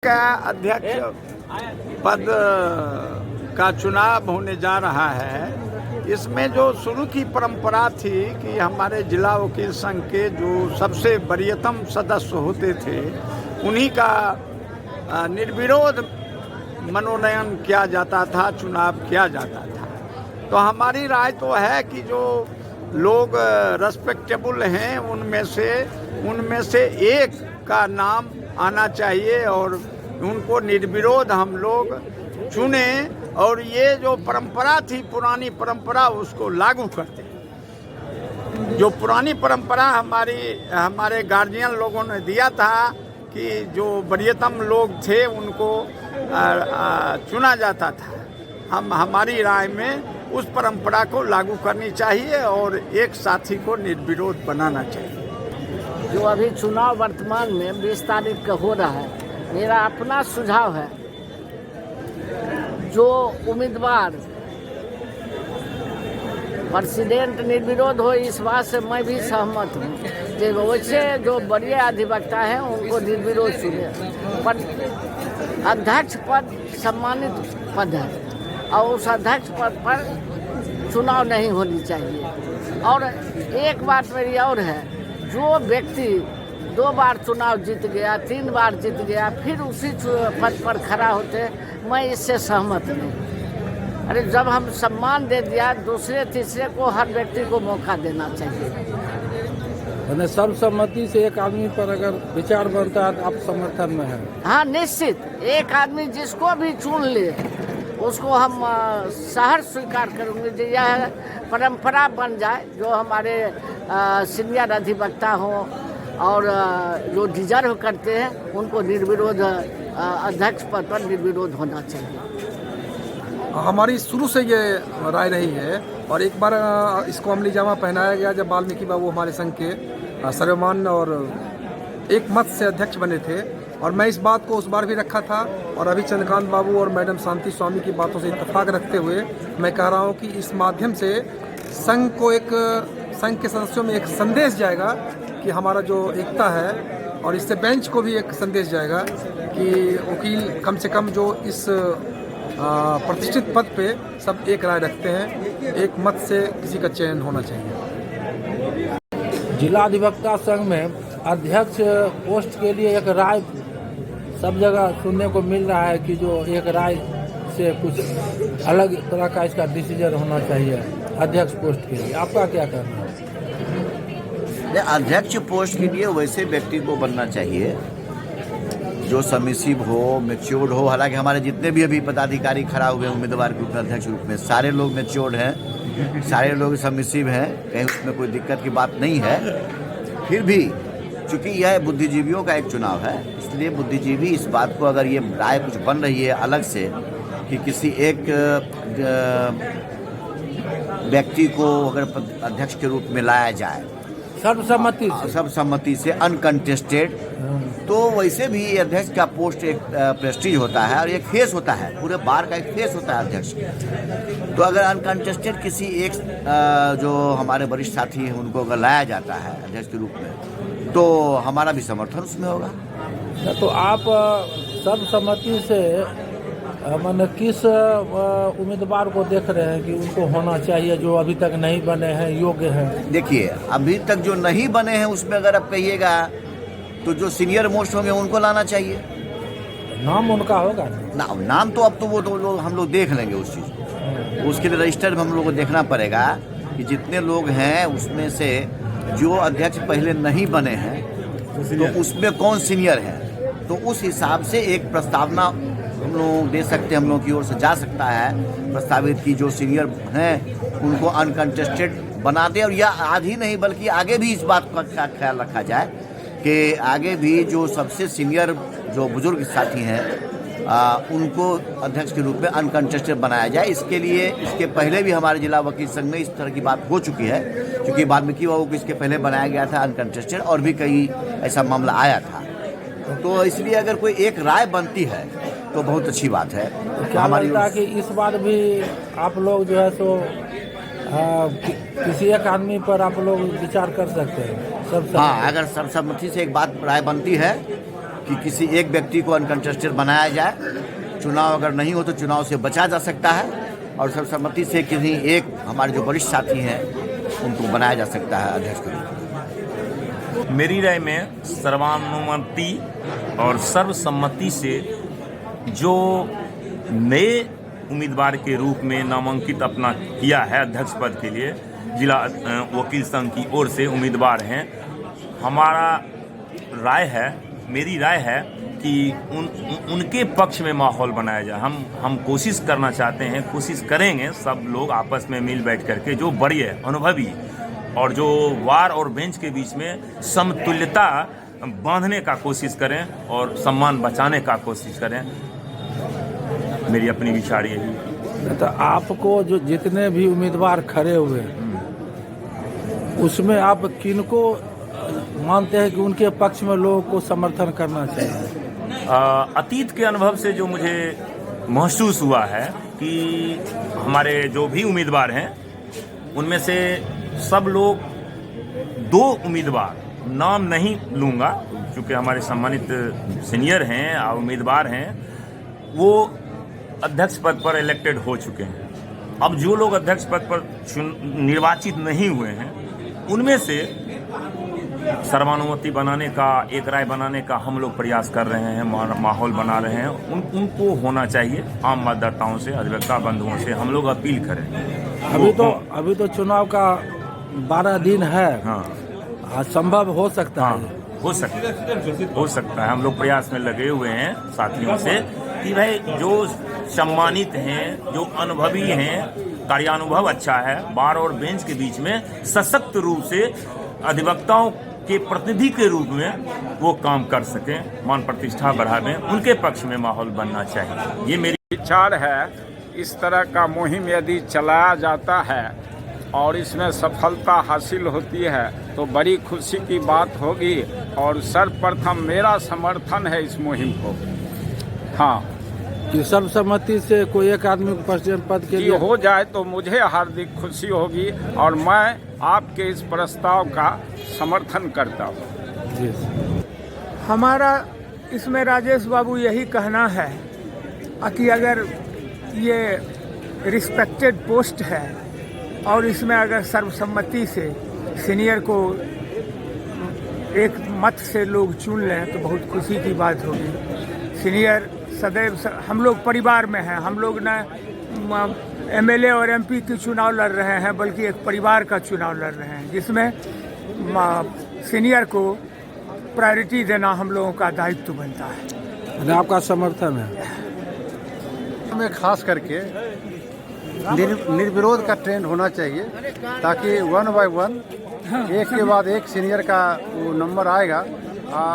का अध्यक्ष पद का चुनाव होने जा रहा है। इसमें जो शुरू की परंपरा थी कि हमारे जिला वकील संघ के जो सबसे वरीयतम सदस्य होते थे उन्हीं का निर्विरोध मनोनयन किया जाता था, चुनाव किया जाता था। तो हमारी राय तो है कि जो लोग रेस्पेक्टेबल हैं उनमें से एक का नाम आना चाहिए और उनको निर्विरोध हम लोग चुने और ये जो परंपरा थी, पुरानी परंपरा, उसको लागू करते। जो पुरानी परंपरा हमारे गार्जियन लोगों ने दिया था कि जो वरीयतम लोग थे उनको चुना जाता था, हमारी राय में उस परंपरा को लागू करनी चाहिए और एक साथी को निर्विरोध बनाना चाहिए। जो अभी चुनाव वर्तमान में 20 तारीख का हो रहा है, मेरा अपना सुझाव है जो उम्मीदवार प्रेसिडेंट निर्विरोध हो, इस बात से मैं भी सहमत हूँ कि वैसे जो वरीय अधिवक्ता हैं उनको निर्विरोध चुने। पर अध्यक्ष पद सम्मानित पद है और उस अध्यक्ष पद पर चुनाव नहीं होनी चाहिए। और एक बात मेरी और है, जो व्यक्ति 2 बार चुनाव जीत गया, 3 बार जीत गया, फिर उसी पद पर खड़ा होते, मैं इससे सहमत नहीं। अरे जब हम सम्मान दे दिया, दूसरे तीसरे को हर व्यक्ति को मौका देना चाहिए। सर्वसम्मति से एक आदमी पर अगर विचार बनता है तो आप समर्थन में हैं? हाँ, निश्चित। एक आदमी जिसको भी चुन ले उसको हम सहर्ष स्वीकार करेंगे। जो यह परंपरा बन जाए, जो हमारे सीनियर अधिवक्ता हों और जो डिजर्व करते हैं उनको निर्विरोध अध्यक्ष पद पर निर्विरोध होना चाहिए। हमारी शुरू से ये राय रही है और एक बार इसको अमली जामा पहनाया गया जब वाल्मीकि बाबू हमारे संघ के सर्वमान्य और एक मत से अध्यक्ष बने थे, और मैं इस बात को उस बार भी रखा था और अभी चंद्रकांत बाबू और मैडम शांति स्वामी की बातों से इत्तेफाक रखते हुए मैं कह रहा हूँ कि इस माध्यम से संघ के सदस्यों में एक संदेश जाएगा कि हमारा जो एकता है, और इससे बेंच को भी एक संदेश जाएगा कि वकील कम से कम जो इस प्रतिष्ठित पद पे सब एक राय रखते हैं, एक मत से किसी का चयन होना चाहिए। जिला अधिवक्ता संघ में अध्यक्ष पोस्ट के लिए एक राय सब जगह सुनने को मिल रहा है कि जो एक राय से कुछ अलग तरह का इसका डिसीजन होना चाहिए अध्यक्ष पोस्ट के लिए। आपका क्या कहना है? अध्यक्ष पोस्ट के लिए वैसे व्यक्ति को बनना चाहिए जो सबमिसिव हो, मैच्योर्ड हो। हालांकि हमारे जितने भी अभी पदाधिकारी खड़ा हुए हैं उम्मीदवार के रूप में, अध्यक्ष रूप में, सारे लोग मैच्योर्ड हैं, सारे लोग सबमिसिव हैं, कहीं उसमें कोई दिक्कत की बात नहीं है। फिर भी चूंकि यह बुद्धिजीवियों का एक चुनाव है, इसलिए बुद्धिजीवी इस बात को, अगर ये राय कुछ बन रही है अलग से कि किसी एक व्यक्ति को अगर अध्यक्ष के रूप में लाया जाए सर्वसम्मति से अनकंटेस्टेड, तो वैसे भी अध्यक्ष का पोस्ट एक प्रेस्टीज होता है और एक फेस होता है, पूरे बार का एक फेस होता है अध्यक्ष। तो अगर अनकंटेस्टेड किसी एक जो हमारे वरिष्ठ साथी हैं उनको अगर लाया जाता है अध्यक्ष के रूप में, तो हमारा भी समर्थन उसमें होगा। तो आप सर्वसम्मति से मैंने किस उम्मीदवार को देख रहे हैं कि उनको होना चाहिए जो अभी तक नहीं बने हैं, योग्य हैं? देखिए, अभी तक जो नहीं बने हैं उसमें अगर आप कहिएगा तो जो सीनियर मोस्ट होंगे उनको लाना चाहिए। नाम उनका होगा नाम तो अब तो वो तो हम लोग देख लेंगे उस चीज़ को। उसके लिए रजिस्टर में हम लोग को देखना पड़ेगा कि जितने लोग हैं उसमें से जो अध्यक्ष पहले नहीं बने हैं तो उसमें कौन सीनियर है, तो उस हिसाब से एक प्रस्तावना हम लोग दे सकते हैं, हम लोग की ओर से जा सकता है प्रस्तावित की जो सीनियर हैं उनको अनकंटेस्टेड बना दे, और या आधी नहीं बल्कि आगे भी इस बात का ख्याल रखा जाए कि आगे भी जो सबसे सीनियर जो बुजुर्ग साथी हैं उनको अध्यक्ष के रूप में अनकंटेस्टेड बनाया जाए। इसके लिए इसके पहले भी हमारे जिला वकील संघ में इस तरह की बात हो चुकी है, क्योंकि वाल्मीकि बाबू को इसके पहले बनाया गया था अनकंटेस्टेड और भी कई ऐसा मामला आया था। तो इसलिए अगर कोई एक राय बनती है तो बहुत अच्छी बात है। क्या लगता है कि इस बार भी आप लोग जो है सो किसी एक आदमी पर आप लोग विचार कर सकते हैं? हाँ, अगर सर्वसम्मति से एक बात राय बनती है कि किसी एक व्यक्ति को अनकंटेस्टेड बनाया जाए, चुनाव अगर नहीं हो तो चुनाव से बचा जा सकता है, और सर्वसम्मति से किसी एक हमारे जो वरिष्ठ साथी हैं उनको बनाया जा सकता है अध्यक्ष के रूप में। मेरी राय में सर्वानुमति और सर्वसम्मति से जो नए उम्मीदवार के रूप में नामांकित अपना किया है अध्यक्ष पद के लिए, जिला वकील संघ की ओर से उम्मीदवार हैं, हमारा राय है, मेरी राय है कि उनके पक्ष में माहौल बनाया जाए। हम कोशिश करना चाहते हैं, कोशिश करेंगे सब लोग आपस में मिल बैठ करके, जो बड़े अनुभवी और जो वार और बेंच के बीच में समतुल्यता बांधने का कोशिश करें और सम्मान बचाने का कोशिश करें। मेरी अपनी विचार यही। तो आपको जो जितने भी उम्मीदवार खड़े हुए उसमें आप किनको मानते हैं कि उनके पक्ष में लोगों को समर्थन करना चाहिए? अतीत के अनुभव से जो मुझे महसूस हुआ है कि हमारे जो भी उम्मीदवार हैं उनमें से सब लोग, 2 उम्मीदवार, नाम नहीं लूँगा क्योंकि हमारे सम्मानित सीनियर हैं और उम्मीदवार हैं, वो अध्यक्ष पद पर इलेक्टेड हो चुके हैं। अब जो लोग अध्यक्ष पद पर निर्वाचित नहीं हुए हैं उनमें से सर्वानुमति बनाने का, एक राय बनाने का हम लोग प्रयास कर रहे हैं, माहौल बना रहे हैं। उनको होना चाहिए। आम मतदाताओं से, अधिवक्ता बंधुओं से हम लोग अपील करें। अभी तो चुनाव का 12 दिन है। हाँ, संभव हो सकता है। हो सकता है। हम लोग प्रयास में लगे हुए हैं साथियों से कि भाई जो सम्मानित हैं, जो अनुभवी हैं, कार्यानुभव अच्छा है, बार और बेंच के बीच में सशक्त रूप से अधिवक्ताओं के प्रतिनिधि के रूप में वो काम कर सकें, मान प्रतिष्ठा बढ़ावें, उनके पक्ष में माहौल बनना चाहिए। ये मेरी विचार है। इस तरह का मुहिम यदि चलाया जाता है और इसमें सफलता हासिल होती है तो बड़ी खुशी की बात होगी, और सर्वप्रथम मेरा समर्थन है इस मुहिम को। हाँ, कि सर्वसम्मति से कोई एक आदमी को प्रेसिडेंट पद के लिए हो जाए तो मुझे हार्दिक खुशी होगी, और मैं आपके इस प्रस्ताव का समर्थन करता हूँ। हमारा इसमें राजेश बाबू यही कहना है कि अगर ये रिस्पेक्टेड पोस्ट है और इसमें अगर सर्वसम्मति से सीनियर को एक मत से लोग चुन लें तो बहुत खुशी की बात होगी। सीनियर सदैव हम लोग परिवार में हैं, हम लोग न एमएलए और एमपी की चुनाव लड़ रहे हैं बल्कि एक परिवार का चुनाव लड़ रहे हैं, जिसमें सीनियर को प्रायोरिटी देना हम लोगों का दायित्व बनता है। आपका समर्थन है? में खास करके निर्विरोध का ट्रेंड होना चाहिए, ताकि 1 बाय 1 एक के बाद एक सीनियर का वो नंबर आएगा,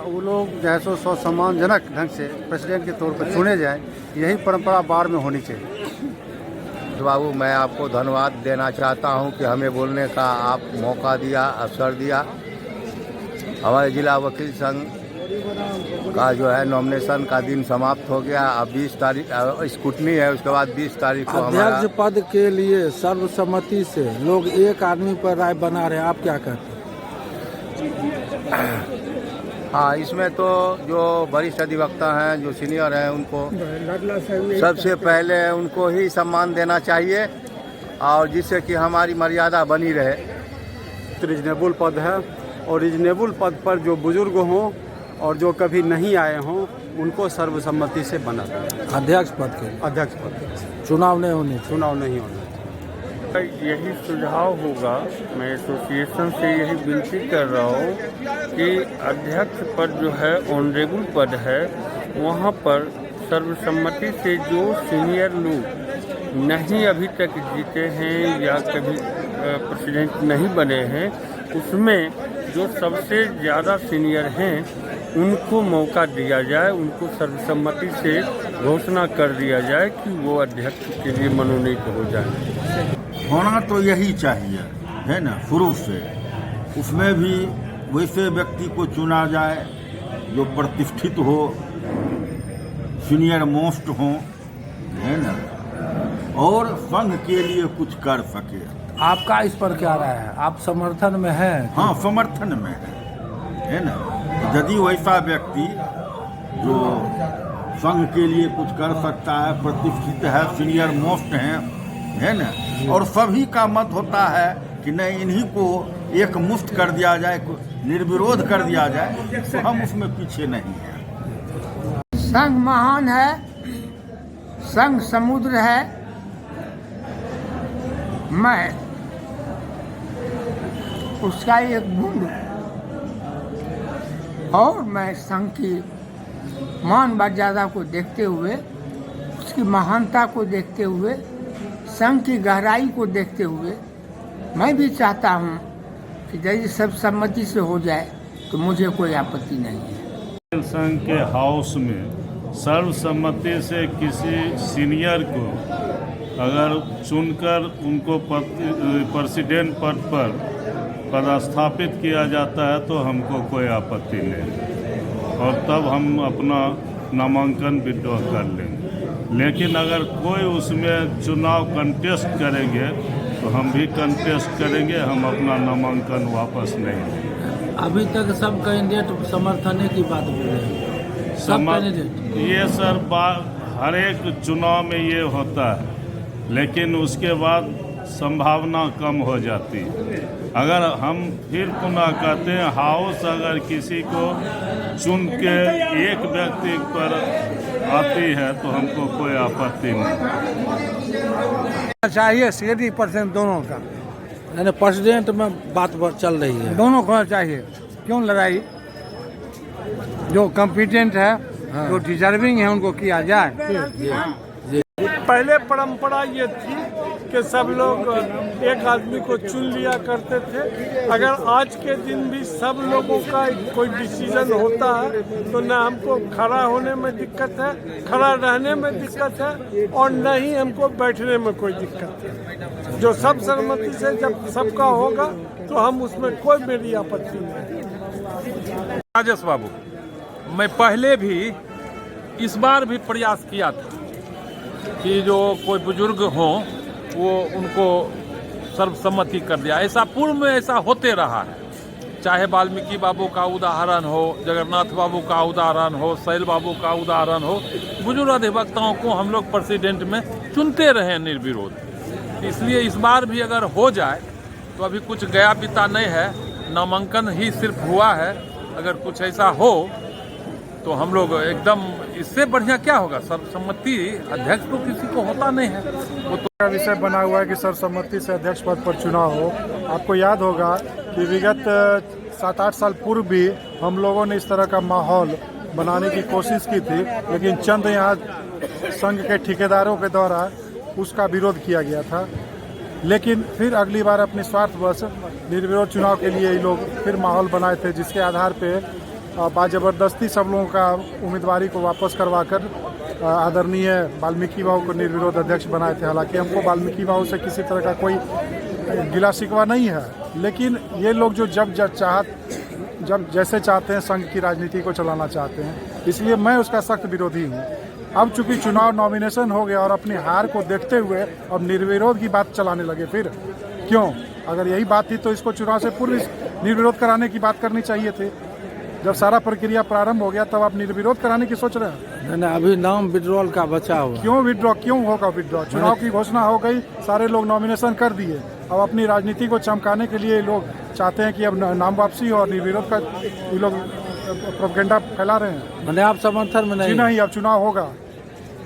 वो लोग जो है सो सम्मानजनक ढंग से प्रेसिडेंट के तौर पर चुने जाएं। यही परंपरा बार में होनी चाहिए। बाबू, मैं आपको धन्यवाद देना चाहता हूं कि हमें बोलने का आप मौका दिया, अवसर दिया। हमारे जिला वकील संघ का जो है नॉमिनेशन का दिन समाप्त हो गया। अब 20 तारीख स्कूटनी है, उसके बाद 20 तारीख को अध्यक्ष पद के लिए सर्वसम्मति से लोग एक आदमी पर राय बना रहे हैं, आप क्या कहते हैं? हाँ, इसमें तो जो वरिष्ठ अधिवक्ता हैं, जो सीनियर हैं, उनको सबसे पहले उनको ही सम्मान देना चाहिए, और जिससे कि हमारी मर्यादा बनी रहे। रीजनेबल पद है, और रीजनेबल पद पर जो बुजुर्ग हों और जो कभी नहीं आए हों उनको सर्वसम्मति से बना दें। अध्यक्ष पद के लिए? अध्यक्ष पद के चुनाव नहीं होने? चुनाव नहीं होना। यही सुझाव होगा। मैं एसोसिएशन से यही विनती कर रहा हूँ कि अध्यक्ष पद जो है ऑनरेबल पद है, वहाँ पर सर्वसम्मति से जो सीनियर लोग नहीं अभी तक जीते हैं या कभी प्रेसिडेंट नहीं बने हैं, उसमें जो सबसे ज़्यादा सीनियर हैं उनको मौका दिया जाए, उनको सर्वसम्मति से घोषणा कर दिया जाए कि वो अध्यक्ष के लिए मनोनीत हो जाए। होना तो यही चाहिए, है ना, शुरू से। उसमें भी वैसे व्यक्ति को चुना जाए जो प्रतिष्ठित हो, सीनियर मोस्ट हो, है ना, और संघ के लिए कुछ कर सके। आपका इस पर क्या राय है? आप समर्थन में हैं? हाँ, समर्थन में है ना। यदि वैसा व्यक्ति जो संघ के लिए कुछ कर सकता है, प्रतिष्ठित है, सीनियर मोस्ट है ना, और सभी का मत होता है कि नहीं इन्हीं को एक मुश्त कर दिया जाए, निर्विरोध कर दिया जाए, तो हम उसमें पीछे नहीं हैं। संघ महान है, संघ समुद्र है। मैं उसका एक बूंद और मैं संघ की मान मर्यादा को देखते हुए, उसकी महानता को देखते हुए, संघ की गहराई को देखते हुए मैं भी चाहता हूँ कि यदि सर्वसम्मति से हो जाए तो मुझे कोई आपत्ति नहीं है। संघ के हाउस में सर्वसम्मति से किसी सीनियर को अगर चुनकर उनको प्रेसिडेंट पद पर पदस्थापित किया जाता है तो हमको कोई आपत्ति नहीं, और तब हम अपना नामांकन विड्रॉ कर लेंगे। लेकिन अगर कोई उसमें चुनाव कंटेस्ट करेंगे तो हम भी कंटेस्ट करेंगे, हम अपना नामांकन वापस नहीं लेंगे। अभी तक सब कैंडिडेट समर्थन की बात बोल रहे हैं, सब कैंडिडेट। ये सर हर एक चुनाव में ये होता है, लेकिन उसके बाद संभावना कम हो जाती है। अगर हम फिर पुनः कहते हैं हाउस अगर किसी को चुन के एक व्यक्ति पर आती है तो हमको कोई आपत्ति नहीं चाहिए। 70% दोनों का, यानी प्रेसिडेंट में बात चल रही है, दोनों को चाहिए। क्यों लड़ाई? जो कॉम्पिटेंट है, जो डिजर्विंग है, उनको किया जाए। पहले परंपरा ये थी कि सब लोग एक आदमी को चुन लिया करते थे। अगर आज के दिन भी सब लोगों का कोई डिसीजन होता है तो न हमको खड़ा होने में दिक्कत है, खड़ा रहने में दिक्कत है, और न ही हमको बैठने में कोई दिक्कत है। जो सब सहमति से जब सबका होगा तो हम उसमें कोई मेरी आपत्ति नहीं। राजेश बाबू, मैं पहले भी इस बार भी प्रयास किया था कि जो कोई बुजुर्ग हो वो उनको सर्वसम्मति कर दिया। ऐसा पूर्व में ऐसा होते रहा है, चाहे वाल्मीकि बाबू का उदाहरण हो, जगन्नाथ बाबू का उदाहरण हो, शैल बाबू का उदाहरण हो। बुजुर्ग अधिवक्ताओं को हम लोग प्रेसिडेंट में चुनते रहे निर्विरोध। इसलिए इस बार भी अगर हो जाए तो अभी कुछ गया बीता नहीं है, नामांकन ही सिर्फ हुआ है। अगर कुछ ऐसा हो तो हम लोग एकदम, इससे बढ़िया क्या होगा? सर्वसम्मति अध्यक्ष तो किसी को होता नहीं है, वो तो विषय बना हुआ है कि सर्वसम्मति से अध्यक्ष पद पर चुनाव हो। आपको याद होगा कि विगत 7-8 साल पूर्व भी हम लोगों ने इस तरह का माहौल बनाने की कोशिश की थी, लेकिन चंद यहाँ संघ के ठेकेदारों के द्वारा उसका विरोध किया गया था। लेकिन फिर अगली बार अपने स्वार्थवश निर्विरोध चुनाव के लिए ये लोग फिर माहौल बनाए थे, जिसके आधार पे बाज़बरदस्ती सब लोगों का उम्मीदवारी को वापस करवाकर आदरणीय वाल्मीकि बाबू को निर्विरोध अध्यक्ष बनाए थे। हालांकि हमको वाल्मीकि बाबू से किसी तरह का कोई गिला शिकवा नहीं है, लेकिन ये लोग जो जब जैसे चाहते हैं संघ की राजनीति को चलाना चाहते हैं, इसलिए मैं उसका सख्त विरोधी हूँ। अब चूंकि चुनाव नॉमिनेशन हो गया और अपनी हार को देखते हुए और निर्विरोध की बात चलाने लगे, फिर क्यों? अगर यही बात थी तो इसको चुनाव से पूर्व निर्विरोध कराने की बात करनी चाहिए थी। जब सारा प्रक्रिया प्रारंभ हो गया तब आप निर्विरोध कराने की सोच रहे हैं? नहीं, अभी नाम विड्रॉल का बचा हुआ। क्यों विड्रॉ? क्यों होगा विड्रॉ? चुनाव की घोषणा हो गई, सारे लोग नॉमिनेशन कर दिए। अब अपनी राजनीति को चमकाने के लिए लोग चाहते हैं कि अब नाम वापसी हो और निर्विरोध का ये लोग प्रोपेगेंडा फैला रहे हैं। मैंने आप समर्थन में नहीं? नहीं, अब चुनाव होगा।